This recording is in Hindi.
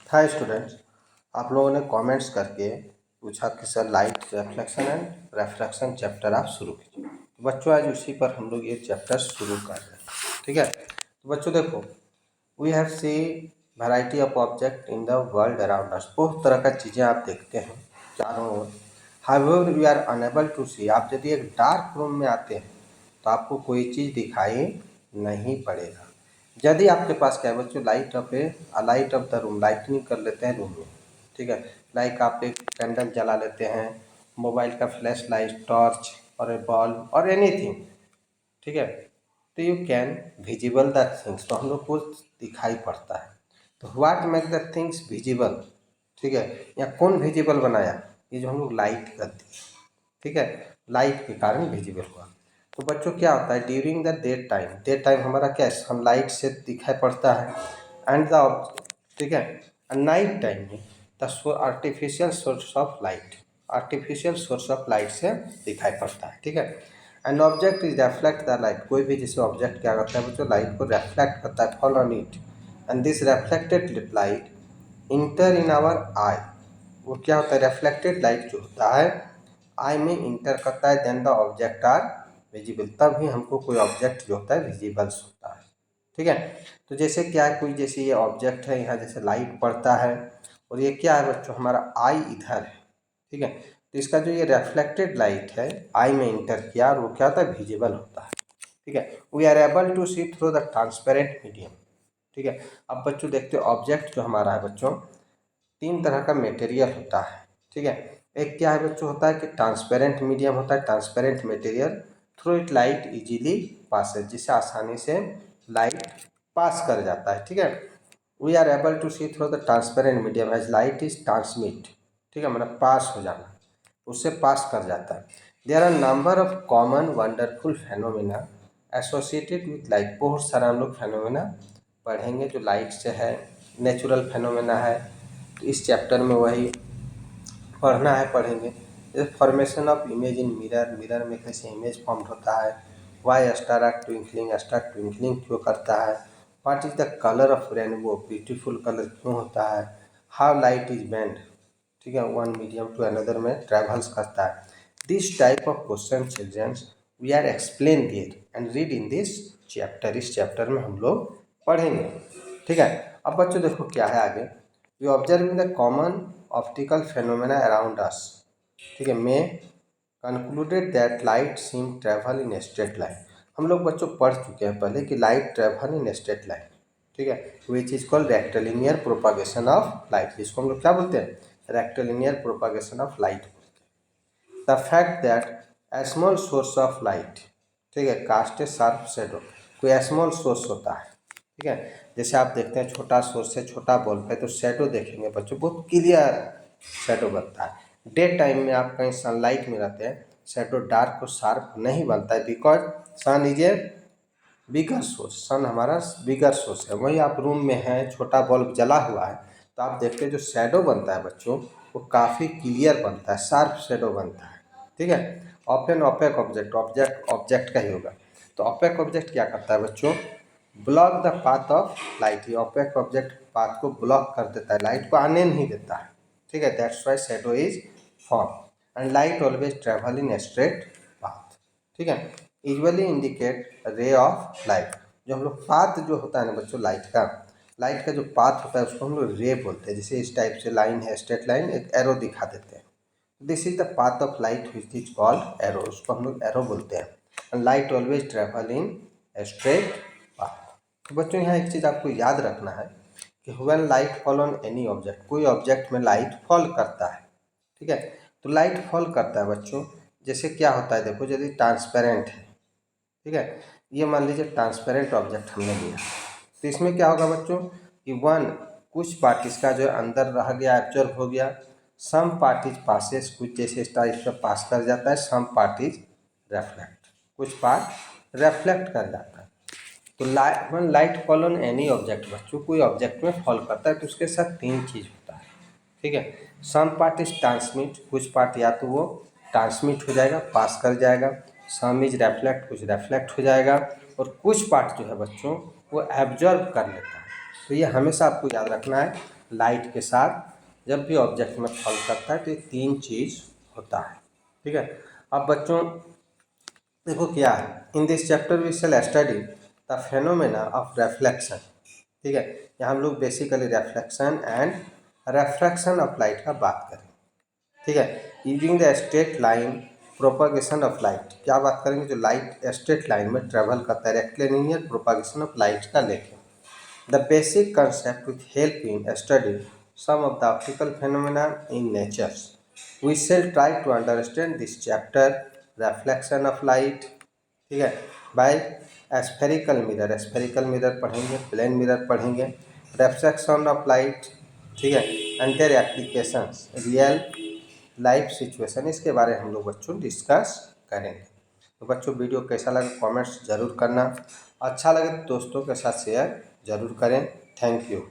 हाय स्टूडेंट्स, आप लोगों ने कमेंट्स करके पूछा कि sir light reflection and refraction chapter आप शुरू कीजिए। तो बच्चों आज उसी पर हम लोग ये चैप्टर शुरू कर रहे हैं। ठीक है, तो बच्चों देखो, we have see variety of object in the world around us. बहुत तरह का चीज़ें आप देखते हैं चारों ओर। However we are unable to see. आप यदि एक डार्क रूम में आते हैं तो आपको कोई चीज़ दिखाई नहीं पड़ेगा। यदि आपके पास क्या है बच्चों, light of the room, lightning कर लेते हैं रूम में। ठीक है, लाइक आप एक कैंडल जला लेते हैं, मोबाइल का फ्लैश लाइट, टॉर्च और ए बल्ब और एनीथिंग। ठीक है, तो you can visible the things, तो हम लोग को दिखाई पड़ता है। तो what make the things visible. ठीक है, या कौन विजिबल बनाया, ये जो हम लोग लाइट करते हैं। ठीक है, लाइट के कारण विजिबल हुआ। तो बच्चों क्या होता है, ड्यूरिंग द डे टाइम हमारा क्या है, सनलाइट से दिखाई पड़ता है। एंड द, ठीक है, नाइट टाइम में the artificial source of light से दिखाई पड़ता है। ठीक है, and object is reflect the light. कोई भी जैसे ऑब्जेक्ट क्या करता है बच्चों, लाइट को रिफ्लेक्ट करता है, fall on it, and this reflected light enter in our eye. वो क्या होता है, रिफ्लेक्टेड लाइट जो होता है आई में इंटर करता है, then the object are visible. तब ही हमको कोई ऑब्जेक्ट जो होता है विजिबल्स होता है। ठीक है, तो जैसे क्या है, कोई जैसे ये ऑब्जेक्ट है, यहाँ जैसे लाइट पड़ता है और ये क्या है बच्चों, हमारा आई इधर है। ठीक है, तो इसका जो ये रिफ्लेक्टेड लाइट है आई में इंटर किया और वो क्या होता है, विजिबल होता है। ठीक है, we are able to see through the transparent medium. ठीक है, अब बच्चों देखते हो ऑब्जेक्ट जो हमारा है बच्चों, तीन तरह का मटेरियल होता है। ठीक है, एक क्या है बच्चों, होता है कि ट्रांसपेरेंट मीडियम होता है, transparent material through it light easily passes, जिसे आसानी से लाइट पास कर जाता है। ठीक है, we are able to see through the transparent medium as light is transmit. ठीक है, मतलब पास हो जाना, उससे पास कर जाता है। There are number of common wonderful phenomena associated with light. बहुत सारा हम लोग फेनोमेना पढ़ेंगे जो लाइट से है, नेचुरल फेनोमेना है, तो इस चैप्टर में वही पढ़ना है, पढ़ेंगे। जैसे formation of image in mirror, mirror में कैसे इमेज फॉर्म होता है, वाई स्टार ट्विंकलिंग क्यों करता है, what is the colour of rainbow, beautiful colour क्यों होता है, हाउ लाइट इज बेंड। ठीक है, वन मीडियम टू अनदर में ट्रेवल्स करता है। This type of question childrens we are explain there and read in this chapter. इस चैप्टर में हम लोग पढ़ेंगे। ठीक है, अब बच्चों देखो क्या है आगे, we observing the common optical phenomena around us. ठीक है, में concluded that light seem travel in straight line. हम लोग बच्चों पढ़ चुके हैं पहले कि light travel in straight line. ठीक है, which is called rectilinear propagation of light. जिसको हम लोग क्या बोलते हैं, rectilinear propagation of light. The fact that a small source of light, ठीक है, कास्ट ए शार्प शेडो। कोई स्मॉल सोर्स होता है, ठीक है, जैसे आप देखते हैं छोटा सोर्स है, छोटा बल्ब है, तो शेडो देखेंगे बच्चों, बहुत क्लियर शेडो बनता है। डे टाइम में आप कहीं सनलाइट में रहते हैं, शेडो डार्क और शार्प नहीं बनता है, because sun is a bigger source. Sun हमारा बिगर सोर्स है। वहीं आप रूम में हैं, छोटा बल्ब जला हुआ है, तो आप देखते हैं जो शेडो बनता है बच्चों, वो काफ़ी क्लियर बनता है, शार्प शेडो बनता है। ठीक है, ओपन ओपेक ऑब्जेक्ट का ही होगा। तो ओपेक ऑब्जेक्ट क्या करता है बच्चों, block the path of light. ये ओपेक ऑब्जेक्ट पाथ को ब्लॉक कर देता है, लाइट को आने नहीं देता है। ठीक है, that's why shadow is form and light always travel in straight path. ठीक है, usually indicate ray of light. जो हम लोग पाथ जो होता है ना बच्चों, लाइट का जो पाथ होता है उसको हम लोग रे बोलते हैं। जैसे इस टाइप से लाइन है, स्ट्रेट लाइन, एक एरो दिखा देते हैं, this is the path of light which is called arrow, उसको हम लोग एरो बोलते हैं। And light always travel in straight path. तो बच्चों यहाँ एक चीज़ आपको याद रखना है कि when light fall on any object, कोई ऑब्जेक्ट में लाइट फॉल करता है। ठीक है, तो लाइट फॉल करता है बच्चों, जैसे क्या होता है देखो, यदि ट्रांसपेरेंट है, ठीक है, ये मान लीजिए ट्रांसपेरेंट ऑब्जेक्ट हमने लिया, तो इसमें क्या होगा बच्चों कि कुछ पार्ट इसका जो अंदर रह गया, एब्जॉर्ब हो गया, सम पार्ट इज पासेस, कुछ जैसे स्टार इस पर पास कर जाता है, सम पार्ट इज रेफ्लेक्ट, कुछ पार्ट रेफ्लेक्ट कर जाता है। तो one light fall on any object, बच्चों कोई ऑब्जेक्ट में फॉल करता है तो उसके साथ तीन चीज़ होता है। ठीक है, सम पार्ट इज ट्रांसमिट, कुछ पार्ट या तो वो ट्रांसमिट हो जाएगा, पास कर जाएगा, सम इज रेफ्लेक्ट, कुछ रेफ्लेक्ट हो जाएगा, और कुछ पार्ट जो है बच्चों वो एब्जॉर्ब कर लेता है। तो ये हमेशा आपको याद रखना है लाइट के साथ जब भी ऑब्जेक्ट में फॉल करता है तो ये 3 चीज़ होता है। ठीक है। अब बच्चों देखो क्या है, in this chapter we shall study the phenomena of reflection. ठीक है, यहाँ हम लोग basically reflection and refraction of light का बात करें। ठीक है, using the straight line propagation of light, क्या बात करेंगे, जो लाइट स्ट्रेट लाइन में ट्रेवल करता है, रेक्टिलिनियर प्रोपागेशन ऑफ लाइट का लेके the basic concept which help in study some of the optical phenomena in nature. We shall try to understand this chapter reflection of light, ठीक है, बाय स्फेरिकल मिरर पढ़ेंगे, प्लेन मिरर पढ़ेंगे, रिफ्रैक्शन ऑफ लाइट, ठीक है, and their applications real life situation, इसके बारे में हम लोग बच्चों डिस्कस करेंगे। तो बच्चों वीडियो कैसा लगा कमेंट्स ज़रूर करना, अच्छा लगे तो दोस्तों के साथ शेयर ज़रूर करें। Thank you.